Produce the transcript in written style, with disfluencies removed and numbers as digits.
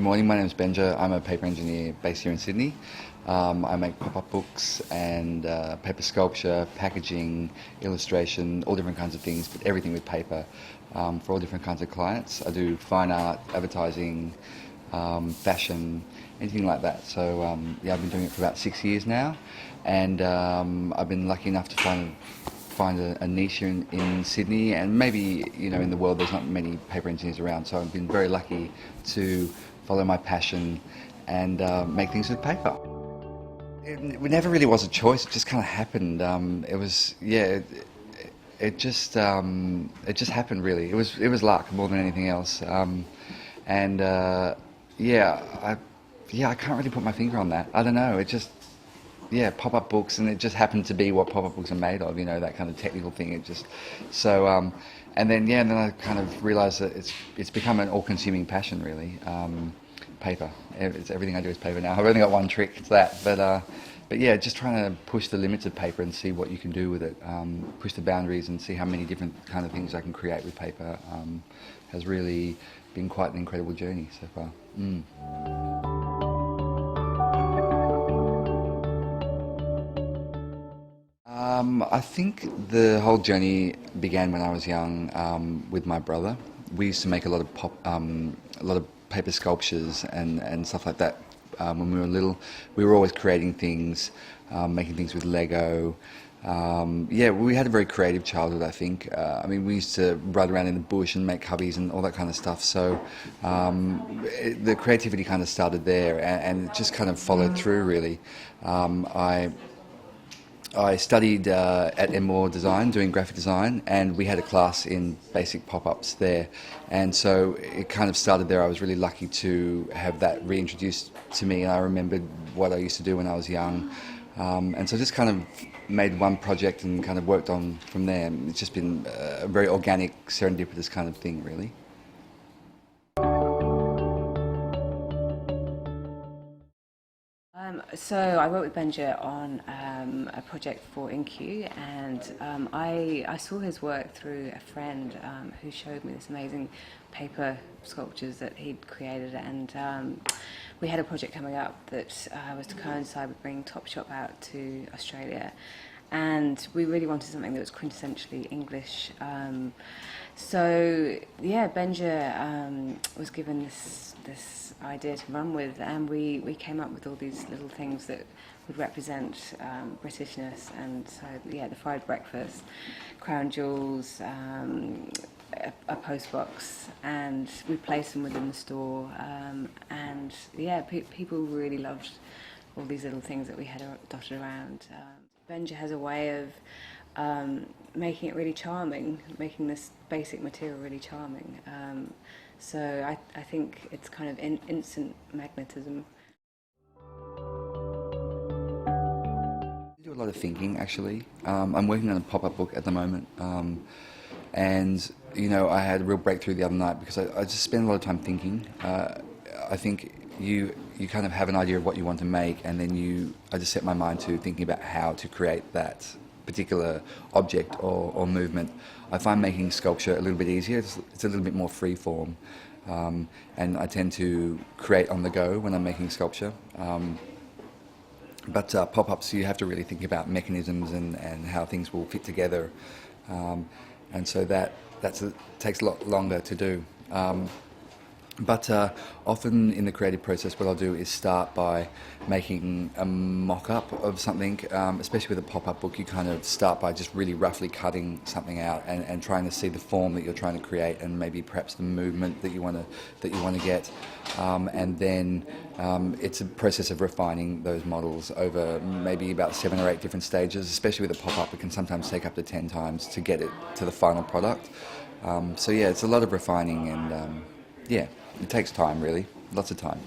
morning, my name is Benja. I'm a paper engineer based here in Sydney. I make pop-up books and paper sculpture, packaging, illustration, all different kinds of things, but everything with paper for all different kinds of clients. I do fine art, advertising, fashion, anything like that. So yeah, I've been doing it for about 6 years now, and I've been lucky enough to find a niche here in Sydney, and maybe in the world there's not many paper engineers around, so I've been very lucky to follow my passion and make things with paper. It never really was a choice, it just kind of happened. It just happened really. It was luck more than anything else. I can't really put my finger on that. I don't know, it just, pop-up books, and it just happened to be what pop-up books are made of, that kind of technical thing. It just, and then I kind of realised that it's become an all-consuming passion, really. Paper. It's everything I do is paper now. I've only got one trick, it's that. But yeah, just trying to push the limits of paper and see what you can do with it. Push the boundaries and see how many different kind of things I can create with paper has really been quite an incredible journey so far. I think the whole journey began when I was young with my brother. We used to make a lot of paper sculptures and stuff like that when we were little. We were always creating things, making things with Lego. We had a very creative childhood, I think. We used to ride around in the bush and make cubbies and all that kind of stuff. So the creativity kind of started there, and it just kind of followed through, really. I studied at M Design, doing graphic design, and we had a class in basic pop-ups there. And so it kind of started there. I was really lucky to have that reintroduced to me, and I remembered what I used to do when I was young. And so I just kind of made one project and kind of worked on from there. It's just been a very organic, serendipitous kind of thing, really. So I worked with Benja on a project for InQ, and I saw his work through a friend who showed me this amazing paper sculptures that he'd created, and we had a project coming up that was to coincide with bringing Topshop out to Australia, and we really wanted something that was quintessentially English. Benja was given this idea to run with, and we came up with all these little things that would represent Britishness. And so the fried breakfast, crown jewels, a post box, and we placed them within the store, people really loved all these little things that we had dotted around. Benja has a way of making it really charming, making this basic material really charming. So I think it's kind of instant magnetism. I do a lot of thinking, actually. I'm working on a pop-up book at the moment, and I had a real breakthrough the other night because I just spend a lot of time thinking. I think you kind of have an idea of what you want to make, and then I just set my mind to thinking about how to create that particular object or movement. I find making sculpture a little bit easier. It's a little bit more free form, and I tend to create on the go when I'm making sculpture. But pop-ups, you have to really think about mechanisms and how things will fit together, and so that takes a lot longer to do. But often in the creative process, what I'll do is start by making a mock-up of something. Especially with a pop-up book, you kind of start by just really roughly cutting something out and trying to see the form that you're trying to create, and maybe perhaps the movement that you want to get. And then it's a process of refining those models over maybe about 7 or 8 different stages. Especially with a pop-up, it can sometimes take up to 10 times to get it to the final product. It's a lot of refining, and it takes time, really, lots of time.